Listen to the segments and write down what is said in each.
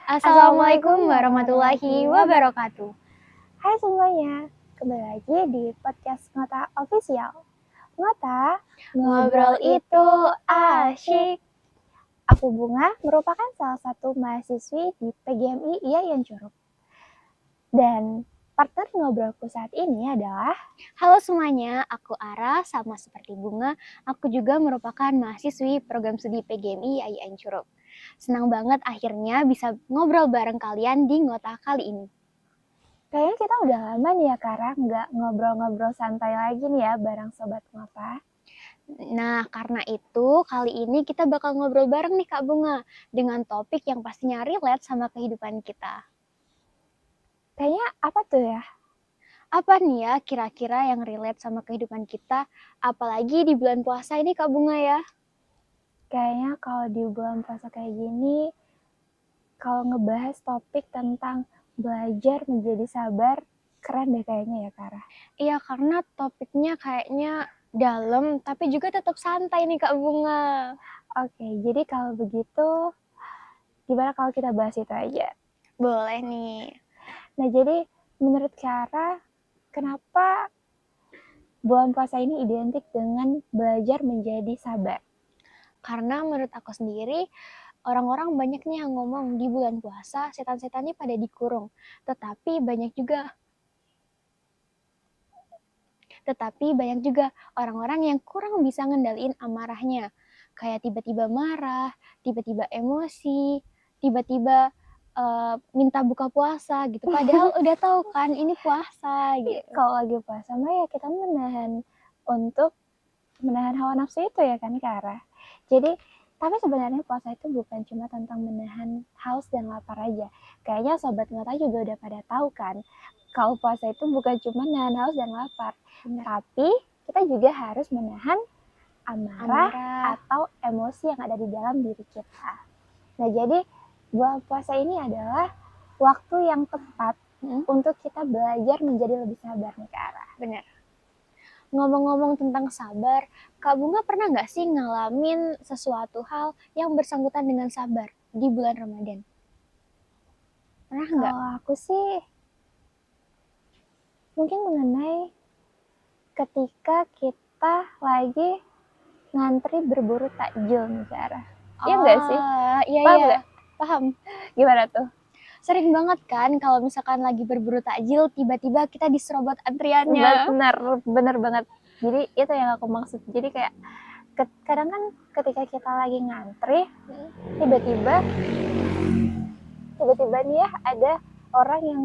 Assalamualaikum warahmatullahi wabarakatuh. Hai semuanya, kembali lagi di podcast Ngota Official. Ngota, Ngobrol itu asyik. Aku Bunga, merupakan salah satu mahasiswi di PGMI Yayan Curug. Dan partner ngobrolku saat ini adalah... Halo semuanya, aku Ara, sama seperti Bunga, aku juga merupakan mahasiswi program studi PGMI Yayan Curug. Senang banget akhirnya bisa ngobrol bareng kalian di Ngota kali ini. Kayaknya kita udah lama nih ya Kara, nggak ngobrol-ngobrol santai lagi nih ya bareng Sobat Ngota. Nah, karena itu kali ini kita bakal ngobrol bareng nih Kak Bunga dengan topik yang pastinya relate sama kehidupan kita. Kayaknya apa tuh ya? Apa nih ya kira-kira yang relate sama kehidupan kita, apalagi di bulan puasa ini Kak Bunga ya? Kayaknya kalau di bulan puasa kayak gini, kalau ngebahas topik tentang belajar menjadi sabar, keren deh kayaknya ya Kara. Iya, karena topiknya kayaknya dalam, tapi juga tetap santai nih Kak Bunga. Oke, jadi kalau begitu, gimana kalau kita bahas itu aja? Boleh nih. Nah, jadi menurut Kara, kenapa bulan puasa ini identik dengan belajar menjadi sabar? Karena menurut aku sendiri, orang-orang banyak nih yang ngomong di bulan puasa, setan-setannya pada dikurung. Tetapi banyak juga orang-orang yang kurang bisa ngendaliin amarahnya. Kayak tiba-tiba marah, tiba-tiba emosi, tiba-tiba minta buka puasa gitu. Padahal udah tahu kan ini puasa gitu. Kalau lagi puasa mah ya kita untuk menahan hawa nafsu itu ya kan Kara. Jadi tapi sebenarnya puasa itu bukan cuma tentang menahan haus dan lapar aja. Kayaknya Sobat Ngota juga udah pada tahu kan, kalau puasa itu bukan cuma menahan haus dan lapar. Benar. Tapi kita juga harus menahan amarah atau emosi yang ada di dalam diri kita. Nah, jadi bulan puasa ini adalah waktu yang tepat untuk kita belajar menjadi lebih sabar nih Kak Ara. Benar. Ngomong-ngomong tentang sabar, Kak Bunga pernah nggak sih ngalamin sesuatu hal yang bersangkutan dengan sabar di bulan Ramadan? Pernah nggak? Kalau aku sih mungkin mengenai ketika kita lagi ngantri berburu takjil nih Kak Ara. Iya nggak sih? Iya, Paham iya. nggak? Paham. Gimana tuh? Sering banget kan kalau misalkan lagi berburu takjil, tiba-tiba kita diserobot antriannya. Bener banget. Jadi itu yang aku maksud. Jadi kayak kadang kan ketika kita lagi ngantri, tiba-tiba nih ya ada orang yang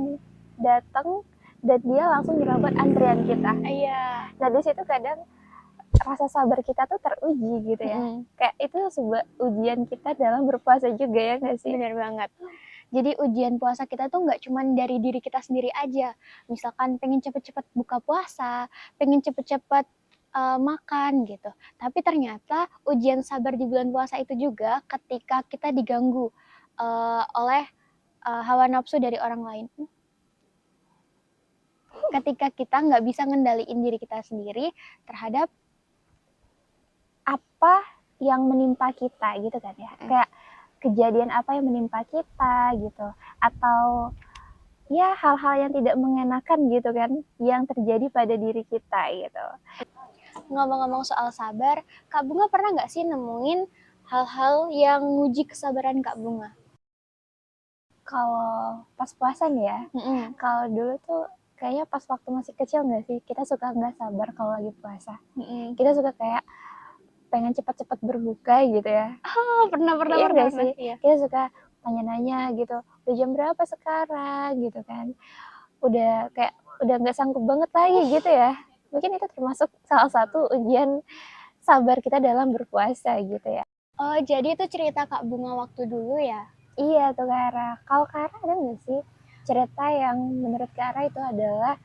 datang dan dia langsung nyerobot antrian kita. Iya. Nah di situ kadang rasa sabar kita tuh teruji gitu ya. Kayak itu sebuah ujian kita dalam berpuasa juga ya nggak sih? Bener banget. Jadi ujian puasa kita tuh nggak cuma dari diri kita sendiri aja. Misalkan pengen cepet-cepet buka puasa, pengen cepet-cepet makan gitu. Tapi ternyata ujian sabar di bulan puasa itu juga ketika kita diganggu oleh hawa nafsu dari orang lain. Ketika kita nggak bisa ngendaliin diri kita sendiri terhadap apa yang menimpa kita gitu kan ya. Kayak kejadian apa yang menimpa kita gitu. Atau ya hal-hal yang tidak mengenakan gitu kan yang terjadi pada diri kita gitu. Ngomong-ngomong soal sabar, Kak Bunga pernah nggak sih nemuin hal-hal yang nguji kesabaran Kak Bunga? Kalau pas puasa nih ya, kalau dulu tuh kayaknya pas waktu masih kecil nggak sih, kita suka nggak sabar kalau lagi puasa. Kita suka kayak pengen cepat-cepat berbuka gitu ya. Pernah sih. Iya. Kita suka tanya-nanya gitu, udah jam berapa sekarang gitu kan. Udah nggak sanggup banget lagi gitu ya. Mungkin itu termasuk salah satu ujian sabar kita dalam berpuasa gitu ya. Oh, jadi itu cerita Kak Bunga waktu dulu ya? Iya tuh Kara. Kalau Kara ada nggak sih cerita yang menurut Kara itu adalah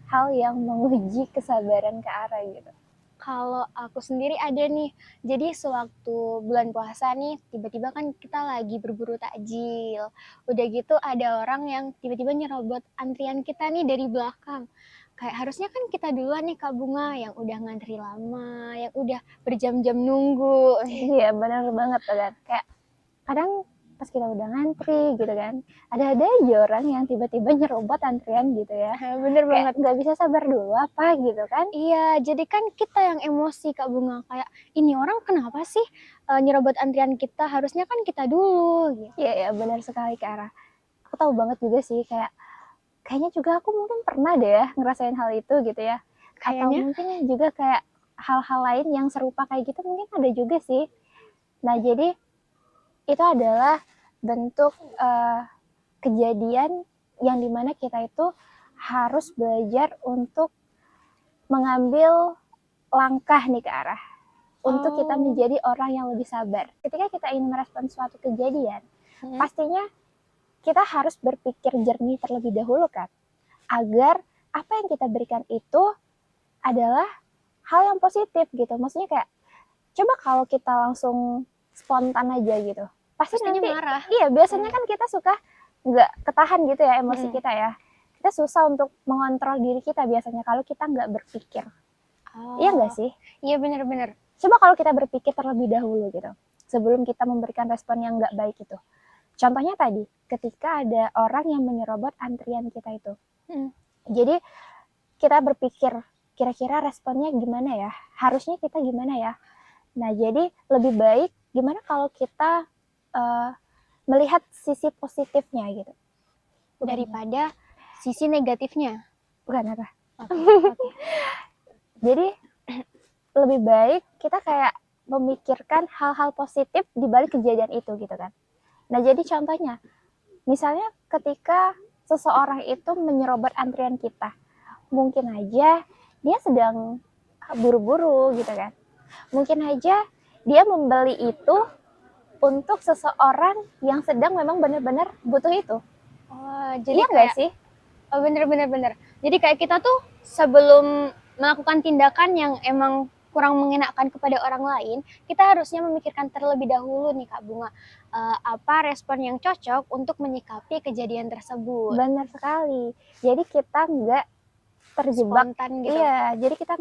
hal yang menguji kesabaran Kara gitu? Kalau aku sendiri ada nih. Jadi sewaktu bulan puasa nih, tiba-tiba kan kita lagi berburu takjil. Udah gitu ada orang yang tiba-tiba nyerobot antrian kita nih dari belakang. Kayak harusnya kan kita duluan nih Kak Bunga yang udah ngantri lama, yang udah berjam-jam nunggu. Iya benar banget tuh kan. Kayak kadang pas kita udah ngantri gitu kan, ada aja orang yang tiba-tiba nyerobot antrian gitu ya. Bener Kayak banget. nggak bisa sabar dulu apa gitu kan. Iya, jadi kan kita yang emosi Kak Bunga, kayak, "Ini orang kenapa sih, nyerobot antrian kita, harusnya kan kita dulu," gitu. Iya ya, benar sekali Kak Ara. Aku tahu banget juga sih kayak, kayaknya juga aku mungkin pernah deh ya ngerasain hal itu gitu ya. Atau Kayaknya mungkin juga kayak hal-hal lain yang serupa kayak gitu mungkin ada juga sih. Nah jadi itu adalah bentuk kejadian yang dimana kita itu harus belajar untuk mengambil langkah nih ke arah untuk kita oh, menjadi orang yang lebih sabar. Ketika kita ingin merespon suatu kejadian, mhm, pastinya kita harus berpikir jernih terlebih dahulu kan, agar apa yang kita berikan itu adalah hal yang positif gitu. Maksudnya kayak, coba kalau kita langsung spontan aja gitu, pasti pastinya nanti, marah. iya biasanya Mmm, kan kita suka nggak ketahan gitu ya emosi mhm. kita ya. Kita susah untuk mengontrol diri kita biasanya kalau kita nggak berpikir. Iya nggak Oh, sih? iya bener bener. Coba kalau kita berpikir terlebih dahulu gitu, sebelum kita memberikan respon yang nggak baik itu. Contohnya tadi, ketika ada orang yang menyerobot antrian kita itu. Mhm. Jadi kita berpikir, kira-kira responnya gimana ya? Harusnya kita gimana ya? Nah, jadi lebih baik gimana kalau kita uh, melihat sisi positifnya gitu. Bukan gimana? Daripada sisi negatifnya. Bukan apa? Oke oke. Jadi lebih baik kita kayak memikirkan hal-hal positif di balik kejadian itu gitu kan. Nah, jadi contohnya, misalnya ketika seseorang itu menyerobot antrian kita, mungkin aja dia sedang buru-buru gitu kan. Mungkin aja dia membeli itu untuk seseorang yang sedang memang benar-benar butuh itu. Oh, jadi Iya nggak kayak sih? oh, bener bener bener. Jadi kayak kita tuh sebelum melakukan tindakan yang emang kurang mengenakan kepada orang lain, kita harusnya memikirkan terlebih dahulu nih Kak Bunga, apa respon yang cocok untuk menyikapi kejadian tersebut. Benar sekali. Jadi kita nggak terjebak, Spontan gitu. iya, jadi kita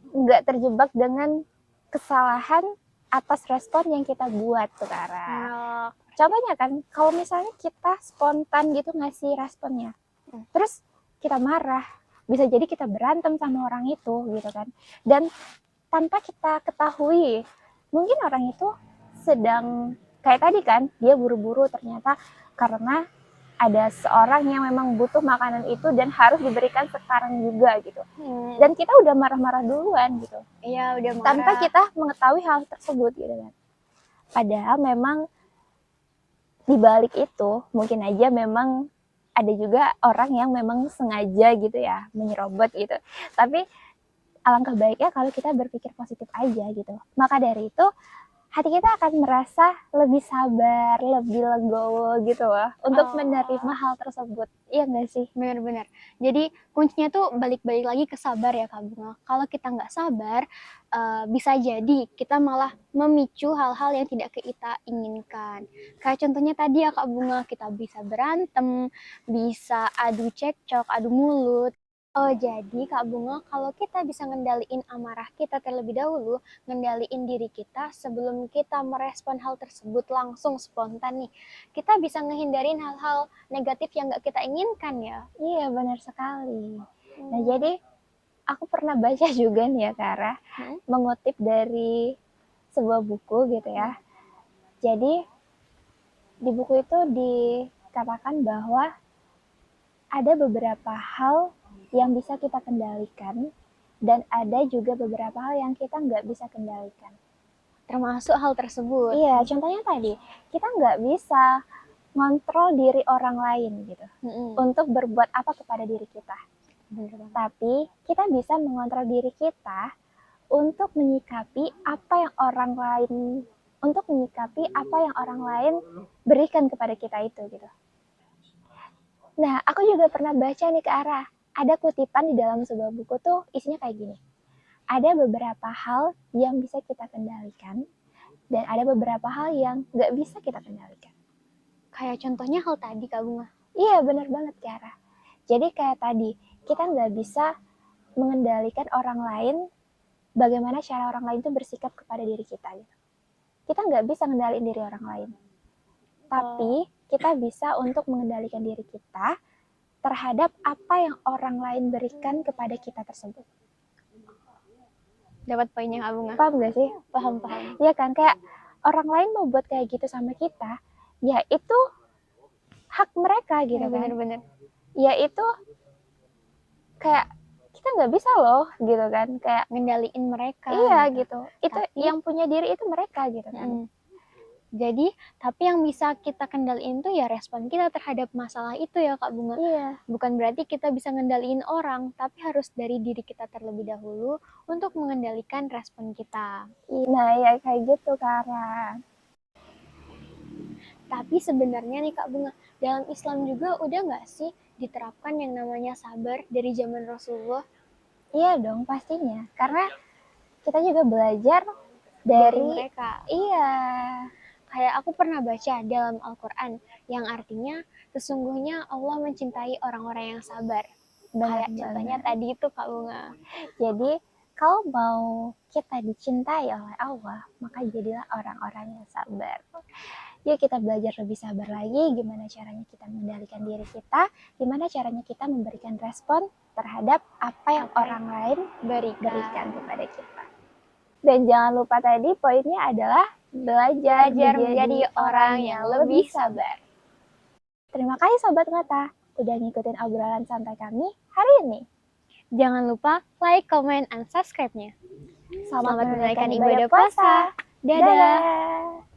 nggak terjebak dengan kesalahan atas respon yang kita buat sekarang. Oh, Contohnya kan, kalau misalnya kita spontan gitu ngasih responnya, mhm. terus kita marah, bisa jadi kita berantem sama orang itu gitu kan. Dan tanpa kita ketahui, mungkin orang itu sedang kayak tadi kan, dia buru-buru ternyata karena ada seorang yang memang butuh makanan itu dan harus diberikan sekarang juga gitu. Hmm, Dan kita udah marah-marah duluan gitu, iya udah tanpa marah. kita mengetahui hal tersebut gitu kan. Padahal memang di balik itu mungkin aja memang ada juga orang yang memang sengaja gitu ya menyerobot gitu. Tapi alangkah baiknya kalau kita berpikir positif aja gitu. Maka dari itu hati kita akan merasa lebih sabar, lebih legowo gitu loh untuk menerima Oh, hal tersebut. Iya nggak sih? bener-bener. Jadi kuncinya tuh balik-balik lagi ke sabar ya Kak Bunga. Kalau kita nggak sabar, bisa jadi kita malah memicu hal-hal yang tidak kita inginkan. Kayak contohnya tadi ya Kak Bunga, kita bisa berantem, bisa adu cekcok, adu mulut. Oh, jadi Kak Bunga, kalau kita bisa ngendaliin amarah kita terlebih dahulu, ngendaliin diri kita sebelum kita merespon hal tersebut langsung spontan nih, kita bisa ngehindarin hal-hal negatif yang nggak kita inginkan ya. Iya benar sekali. Nah Hmm. jadi aku pernah baca juga nih ya Kara, Hmm. mengutip dari sebuah buku gitu Hmm. ya. Jadi di buku itu dikatakan bahwa ada beberapa hal yang bisa kita kendalikan dan ada juga beberapa hal yang kita nggak bisa kendalikan. Termasuk hal tersebut. Iya, contohnya tadi, kita nggak bisa ngontrol diri orang lain gitu Hmm. untuk berbuat apa kepada diri kita. Bener banget. Tapi kita bisa mengontrol diri kita untuk menyikapi apa yang orang lain berikan kepada kita itu gitu. Nah, aku juga pernah baca nih ke arah ada kutipan di dalam sebuah buku tuh isinya kayak gini. Ada beberapa hal yang bisa kita kendalikan dan ada beberapa hal yang nggak bisa kita kendalikan. Kayak contohnya hal tadi Kak Bunga. Iya, benar banget Kiara. Jadi kayak tadi, kita nggak bisa mengendalikan orang lain, bagaimana cara orang lain itu bersikap kepada diri kita. Gitu. Kita nggak bisa ngendaliin diri orang lain. Tapi kita bisa untuk mengendalikan diri kita terhadap apa yang orang lain berikan kepada kita tersebut. Dapat poinnya Kak Bunga. Paham gak sih? Paham. Ya kan, kayak orang lain mau buat kayak gitu sama kita, ya itu hak mereka gitu Ya, kan. bener-bener. Ya itu kayak kita nggak bisa loh gitu kan, kayak Ngendaliin mereka. iya gitu. Itu Tapi- yang punya diri itu mereka gitu kan. Jadi, tapi yang bisa kita kendaliin tuh ya respon kita terhadap masalah itu ya Kak Bunga. Iya. Bukan berarti kita bisa ngendaliin orang, tapi harus dari diri kita terlebih dahulu untuk mengendalikan respon kita. Nah ya kayak gitu Kara. Tapi sebenarnya nih Kak Bunga, dalam Islam juga udah nggak sih diterapkan yang namanya sabar dari zaman Rasulullah? Iya dong pastinya, karena kita juga belajar dari mereka. Iya. Kayak aku pernah baca dalam Al-Quran yang artinya sesungguhnya Allah mencintai orang-orang yang sabar. Kayak contohnya tadi itu Kak Bunga. Jadi kalau mau kita dicintai oleh Allah, maka jadilah orang-orang yang sabar. Yuk kita belajar lebih sabar lagi, gimana caranya kita mengendalikan diri kita, gimana caranya kita memberikan respon terhadap apa yang orang lain berikan kepada kita. Dan jangan lupa tadi poinnya adalah belajar menjadi orang yang lebih sabar. Terima kasih Sobat Ngata, udah ngikutin obrolan santai kami hari ini. Jangan lupa like, comment, and subscribe-nya. Selamat menunaikan ibadah puasa. Dadah.